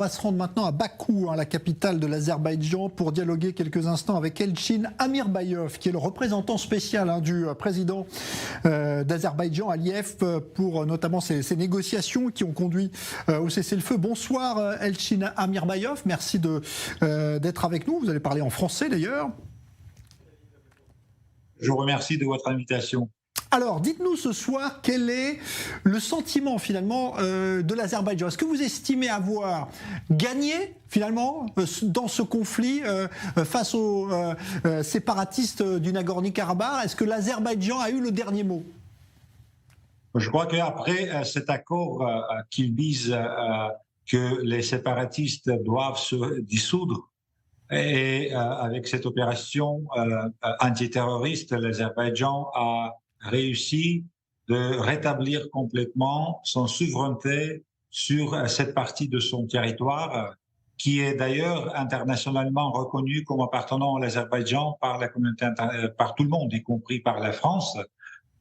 On va se rendre maintenant à Bakou, la capitale de l'Azerbaïdjan, pour dialoguer quelques instants avec Elchin Amirbayov, qui est le représentant spécial du président d'Azerbaïdjan, Aliyev, pour notamment ces négociations qui ont conduit au cessez-le-feu. Bonsoir Elchin Amirbayov, merci d'être avec nous. Vous allez parler en français d'ailleurs. Je vous remercie de votre invitation. Alors, dites-nous ce soir quel est le sentiment finalement de l'Azerbaïdjan. Est-ce que vous estimez avoir gagné finalement dans ce conflit face aux séparatistes du Nagorno-Karabakh? Est-ce que l'Azerbaïdjan a eu le dernier mot? Je crois qu'après cet accord qui vise que les séparatistes doivent se dissoudre, et avec cette opération antiterroriste, l'Azerbaïdjan a réussi de rétablir complètement son souveraineté sur cette partie de son territoire, qui est d'ailleurs internationalement reconnue comme appartenant à l'Azerbaïdjan par la communauté, par tout le monde, y compris par la France.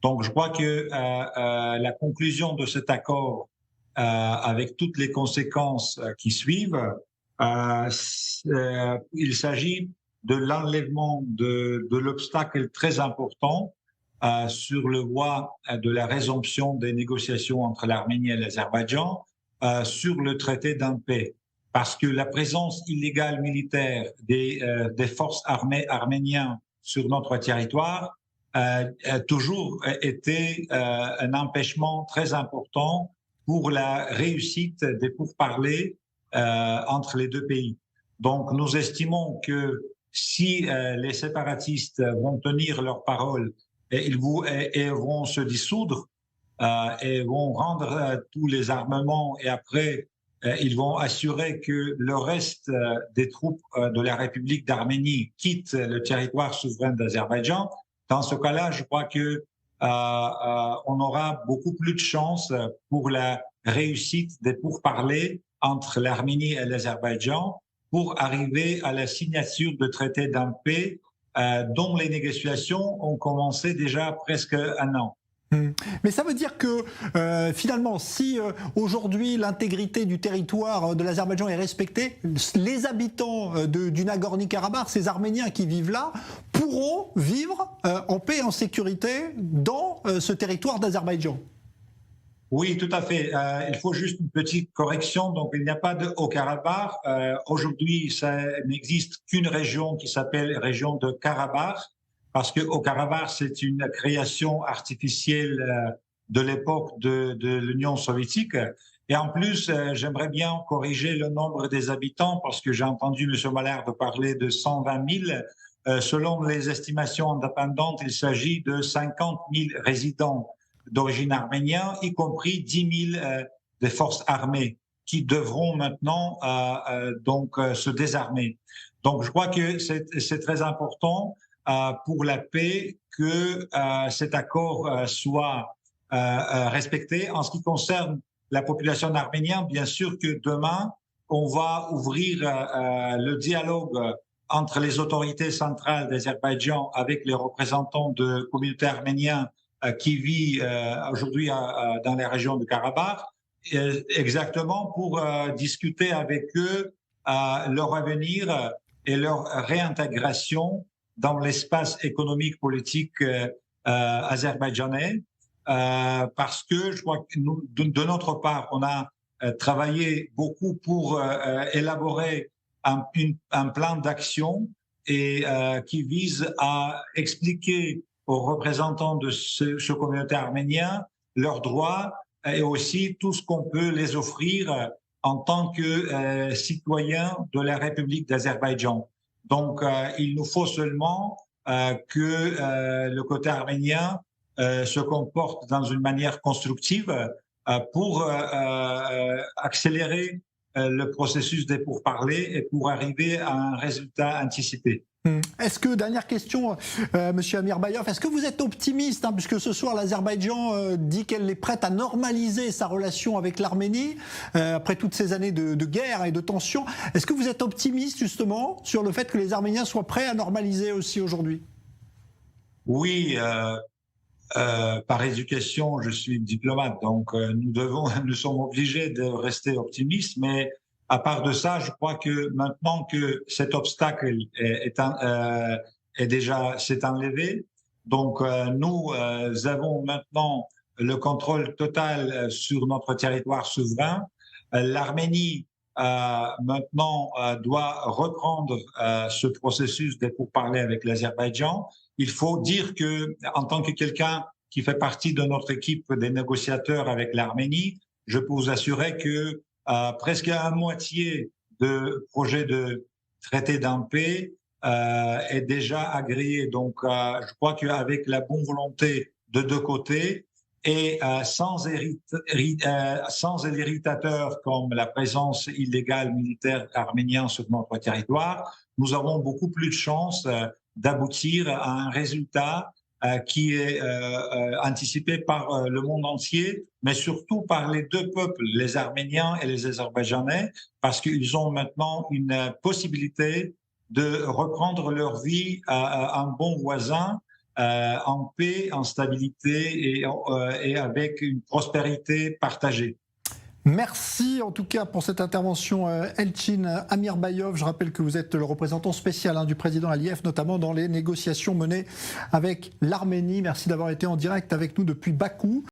Donc, je crois que la conclusion de cet accord, avec toutes les conséquences qui suivent, il s'agit de l'enlèvement de l'obstacle très important sur le voie de la résorption des négociations entre l'Arménie et l'Azerbaïdjan sur le traité de paix. Parce que la présence illégale militaire des forces armées arméniennes sur notre territoire a toujours été un empêchement très important pour la réussite des pourparlers entre les deux pays. Donc, nous estimons que si les séparatistes vont tenir leur parole et vont se dissoudre et vont rendre tous les armements et après ils vont assurer que le reste des troupes de la République d'Arménie quittent le territoire souverain d'Azerbaïdjan, dans ce cas-là, je crois que on aura beaucoup plus de chances pour la réussite des pourparlers entre l'Arménie et l'Azerbaïdjan pour arriver à la signature de traités de paix dont les négociations ont commencé déjà presque un an. Mais ça veut dire que finalement, si aujourd'hui l'intégrité du territoire de l'Azerbaïdjan est respectée, les habitants du Nagorno-Karabakh, ces Arméniens qui vivent là, pourront vivre en paix et en sécurité dans ce territoire d'Azerbaïdjan. Oui, tout à fait. Il faut juste une petite correction. Donc, il n'y a pas de Haut-Karabakh. Aujourd'hui, ça n'existe qu'une région qui s'appelle région de Karabakh, parce que Haut-Karabakh, c'est une création artificielle de l'époque de l'Union soviétique. Et en plus, j'aimerais bien corriger le nombre des habitants, parce que j'ai entendu M. Malherbe parler de 120 000. Selon les estimations indépendantes, il s'agit de 50 000 résidents d'origine arménienne, y compris 10 000 des forces armées qui devront maintenant se désarmer. Donc, je crois que c'est très important pour la paix que cet accord soit respecté. En ce qui concerne la population arménienne, bien sûr que demain, on va ouvrir le dialogue entre les autorités centrales d'Azerbaïdjan avec les représentants de communautés arméniennes qui vit aujourd'hui dans les régions de Karabakh, exactement pour discuter avec eux leur avenir et leur réintégration dans l'espace économique politique azerbaïdjanais, parce que je crois que nous, de notre part, on a travaillé beaucoup pour élaborer un plan d'action et qui vise à expliquer aux représentants de ce communauté arménien leurs droits et aussi tout ce qu'on peut les offrir en tant que citoyens de la République d'Azerbaïdjan. Donc, il nous faut seulement que le côté arménien se comporte dans une manière constructive pour accélérer le processus des pourparlers et pour arriver à un résultat anticipé. Est-ce que, dernière question, Monsieur Amirbayov, est-ce que vous êtes optimiste, puisque ce soir l'Azerbaïdjan dit qu'elle est prête à normaliser sa relation avec l'Arménie, après toutes ces années de guerre et de tensions, est-ce que vous êtes optimiste justement sur le fait que les Arméniens soient prêts à normaliser aussi aujourd'hui? Oui, par éducation, je suis diplomate, donc nous sommes obligés de rester optimistes, mais À part de ça, je crois que maintenant que cet obstacle est déjà s'est enlevé, donc nous avons maintenant le contrôle total sur notre territoire souverain. L'Arménie maintenant doit reprendre ce processus des pourparlers avec l'Azerbaïdjan. Il faut dire que, en tant que quelqu'un qui fait partie de notre équipe des négociateurs avec l'Arménie, je peux vous assurer que presque la moitié de projets de traité d'en paix est déjà agréé. Donc, je crois qu'avec la bonne volonté de deux côtés et sans l'irritateur comme la présence illégale militaire arménienne sur notre territoire, nous avons beaucoup plus de chances d'aboutir à un résultat qui est anticipé par le monde entier, mais surtout par les deux peuples, les Arméniens et les Azerbaïdjanais, parce qu'ils ont maintenant une possibilité de reprendre leur vie à un bon voisin, en paix, en stabilité et avec une prospérité partagée. Merci en tout cas pour cette intervention, Elchin Amirbayov. Je rappelle que vous êtes le représentant spécial du président Aliyev, notamment dans les négociations menées avec l'Arménie. Merci d'avoir été en direct avec nous depuis Bakou.